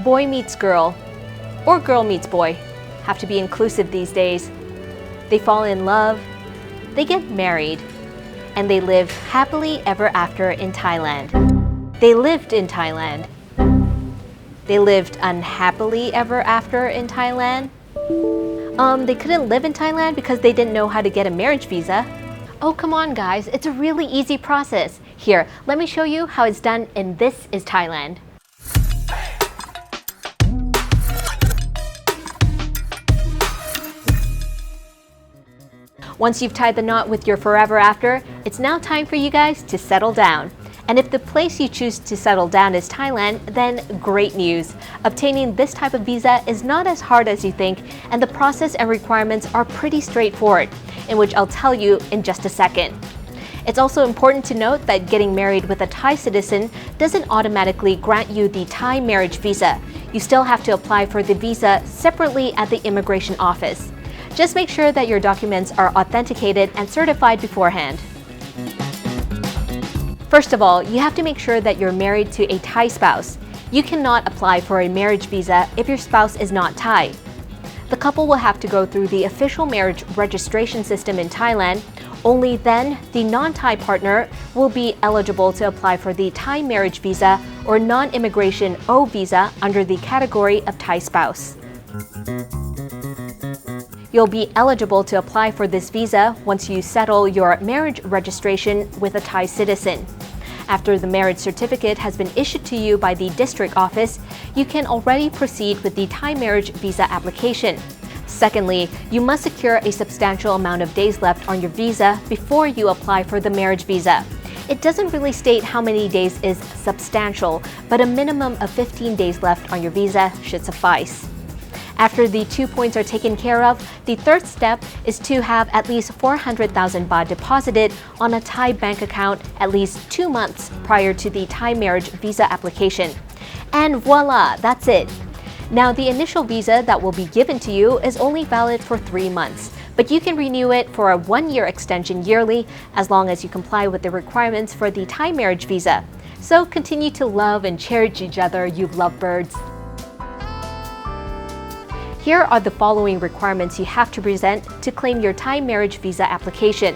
Boy meets girl, or girl meets boy. Have to be inclusive these days. They fall in love, they get married, and they live happily ever after in Thailand. They lived in Thailand. They lived unhappily ever after in Thailand. They couldn't live in Thailand because they didn't know how to get a marriage visa. Oh, come on guys, it's a really easy process. Here, let me show you how it's done in This is Thailand. Once you've tied the knot with your forever after, it's now time for you guys to settle down. And if the place you choose to settle down is Thailand, then great news. Obtaining this type of visa is not as hard as you think, and the process and requirements are pretty straightforward, in which I'll tell you in just a second. It's also important to note that getting married with a Thai citizen doesn't automatically grant you the Thai marriage visa. You still have to apply for the visa separately at the immigration office. Just make sure that your documents are authenticated and certified beforehand. First of all, you have to make sure that you're married to a Thai spouse. You cannot apply for a marriage visa if your spouse is not Thai. The couple will have to go through the official marriage registration system in Thailand. Only then, the non-Thai partner will be eligible to apply for the Thai marriage visa or non-immigration O visa under the category of Thai spouse. You'll be eligible to apply for this visa once you settle your marriage registration with a Thai citizen. After the marriage certificate has been issued to you by the district office, you can already proceed with the Thai marriage visa application. Secondly, you must secure a substantial amount of days left on your visa before you apply for the marriage visa. It doesn't really state how many days is substantial, but a minimum of 15 days left on your visa should suffice. After the 2 points are taken care of, the third step is to have at least 400,000 baht deposited on a Thai bank account at least 2 months prior to the Thai marriage visa application. And voila, that's it. Now, the initial visa that will be given to you is only valid for 3 months, but you can renew it for a 1-year extension yearly as long as you comply with the requirements for the Thai marriage visa. So continue to love and cherish each other, you lovebirds. Here are the following requirements you have to present to claim your Thai marriage visa application.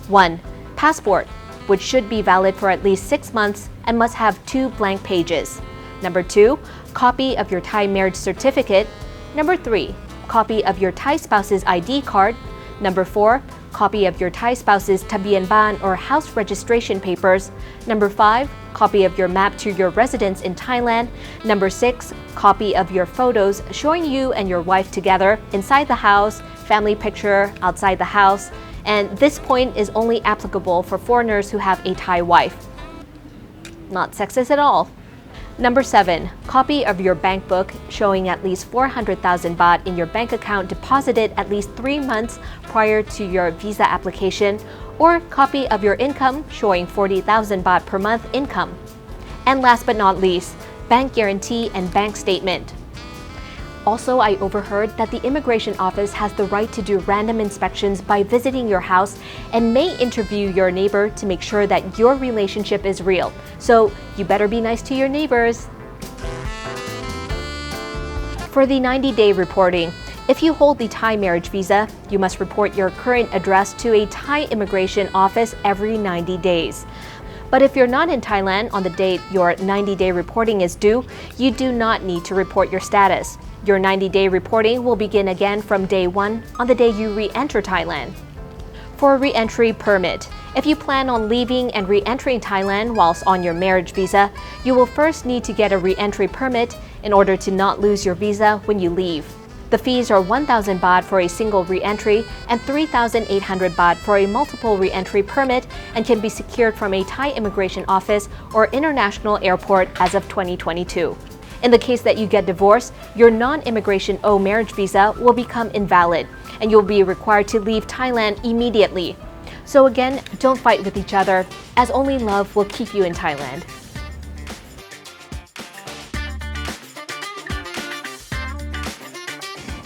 1. Passport, which should be valid for at least 6 months and must have 2 blank pages. Number 2. Copy of your Thai marriage certificate. Number 3. Copy of your Thai spouse's ID card. Number 4. Copy of your Thai spouse's Thabian Ban or house registration papers. Number 5. Copy of your map to your residence in Thailand. Number 6. Copy of your photos showing you and your wife together inside the house, family picture outside the house. And this point is only applicable for foreigners who have a Thai wife. Not sexist at all. Number 7. Copy of your bank book showing at least 400,000 baht in your bank account deposited at least 3 months prior to your visa application, or copy of your income showing 40,000 baht per month income. And last but not least, bank guarantee and bank statement. Also, I overheard that the immigration office has the right to do random inspections by visiting your house and may interview your neighbor to make sure that your relationship is real. So you better be nice to your neighbors. For the 90-day reporting, if you hold the Thai marriage visa, you must report your current address to a Thai immigration office every 90 days. But if you're not in Thailand on the date your 90-day reporting is due, you do not need to report your status. Your 90-day reporting will begin again from day 1 on the day you re-enter Thailand. For a re-entry permit, if you plan on leaving and re-entering Thailand whilst on your marriage visa, you will first need to get a re-entry permit in order to not lose your visa when you leave. The fees are 1,000 baht for a single re-entry and 3,800 baht for a multiple re-entry permit and can be secured from a Thai immigration office or international airport as of 2022. In the case that you get divorced, your non-immigration O marriage visa will become invalid and you'll be required to leave Thailand immediately. So again, don't fight with each other, as only love will keep you in Thailand.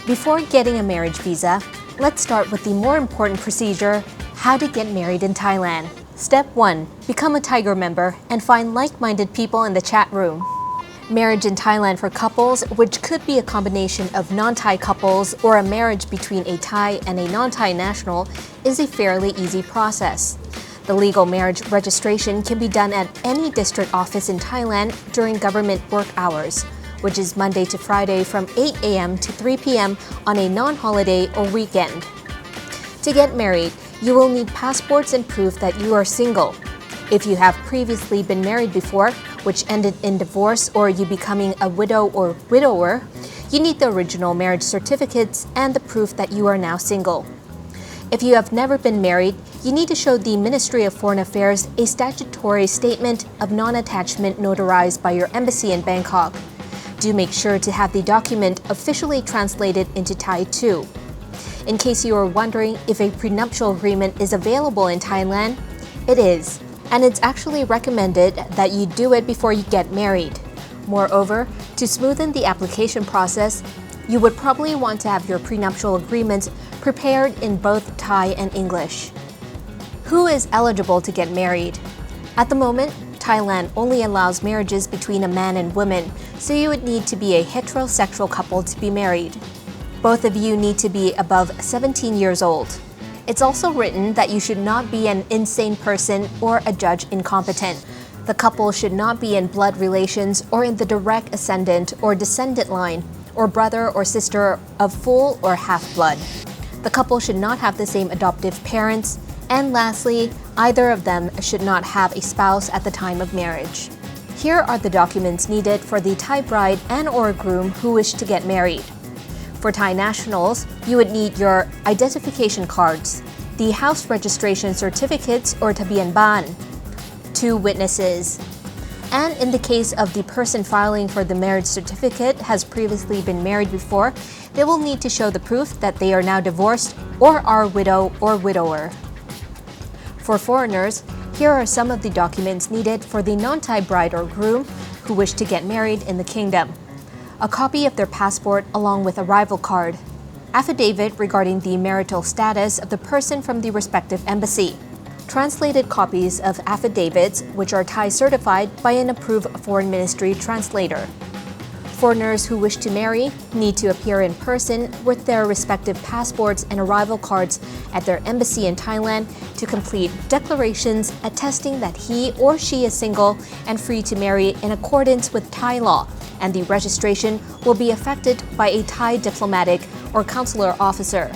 Before getting a marriage visa, let's start with the more important procedure, how to get married in Thailand. Step 1. Become a Thaiger member and find like-minded people in the chat room. Marriage in Thailand for couples, which could be a combination of non-Thai couples or a marriage between a Thai and a non-Thai national, is a fairly easy process. The legal marriage registration can be done at any district office in Thailand during government work hours, which is Monday to Friday from 8 a.m. to 3 p.m. on a non-holiday or weekend. To get married, you will need passports and proof that you are single. If you have previously been married before, which ended in divorce or you becoming a widow or widower, you need the original marriage certificates and the proof that you are now single. If you have never been married, you need to show the Ministry of Foreign Affairs a statutory statement of non-attachment notarized by your embassy in Bangkok. Do make sure to have the document officially translated into Thai too. In case you are wondering if a prenuptial agreement is available in Thailand, it is. And it's actually recommended that you do it before you get married. Moreover, to smoothen the application process, you would probably want to have your prenuptial agreements prepared in both Thai and English. Who is eligible to get married? At the moment, Thailand only allows marriages between a man and woman, so you would need to be a heterosexual couple to be married. Both of you need to be above 17 years old. It's also written that you should not be an insane person or a judge incompetent. The couple should not be in blood relations or in the direct ascendant or descendant line, or brother or sister of full or half-blood. The couple should not have the same adoptive parents, and lastly, either of them should not have a spouse at the time of marriage. Here are the documents needed for the Thai bride and/or groom who wish to get married. For Thai nationals, you would need your identification cards, the house registration certificates or Thabian Ban, 2 witnesses. And in the case of the person filing for the marriage certificate has previously been married before, they will need to show the proof that they are now divorced or are widow or widower. For foreigners, here are some of the documents needed for the non-Thai bride or groom who wish to get married in the kingdom. A copy of their passport along with arrival card, affidavit regarding the marital status of the person from the respective embassy, translated copies of affidavits which are Thai certified by an approved foreign ministry translator. Foreigners who wish to marry need to appear in person with their respective passports and arrival cards at their embassy in Thailand to complete declarations attesting that he or she is single and free to marry in accordance with Thai law, and the registration will be effected by a Thai diplomatic or consular officer.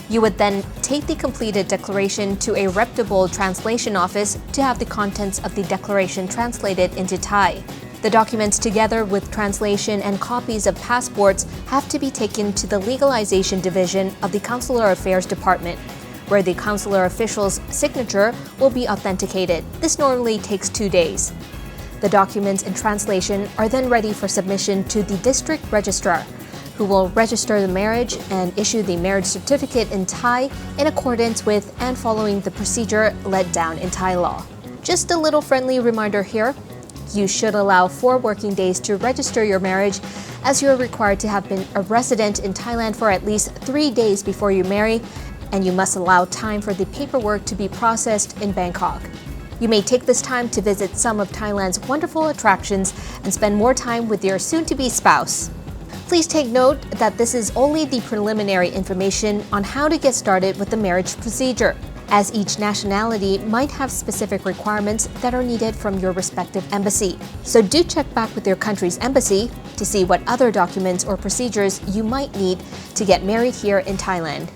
You would then take the completed declaration to a reputable translation office to have the contents of the declaration translated into Thai. The documents, together with translation and copies of passports, have to be taken to the Legalization Division of the Consular Affairs Department, where the consular official's signature will be authenticated. This normally takes 2 days. The documents and translation are then ready for submission to the district registrar, who will register the marriage and issue the marriage certificate in Thai in accordance with and following the procedure laid down in Thai law. Just a little friendly reminder here. You should allow 4 working days to register your marriage, as you are required to have been a resident in Thailand for at least 3 days before you marry, and you must allow time for the paperwork to be processed in Bangkok. You may take this time to visit some of Thailand's wonderful attractions and spend more time with your soon-to-be spouse. Please take note that this is only the preliminary information on how to get started with the marriage procedure, as each nationality might have specific requirements that are needed from your respective embassy. So do check back with your country's embassy to see what other documents or procedures you might need to get married here in Thailand.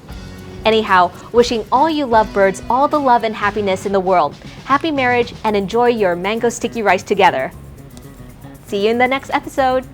Anyhow, wishing all you lovebirds all the love and happiness in the world. Happy marriage and enjoy your mango sticky rice together. See you in the next episode.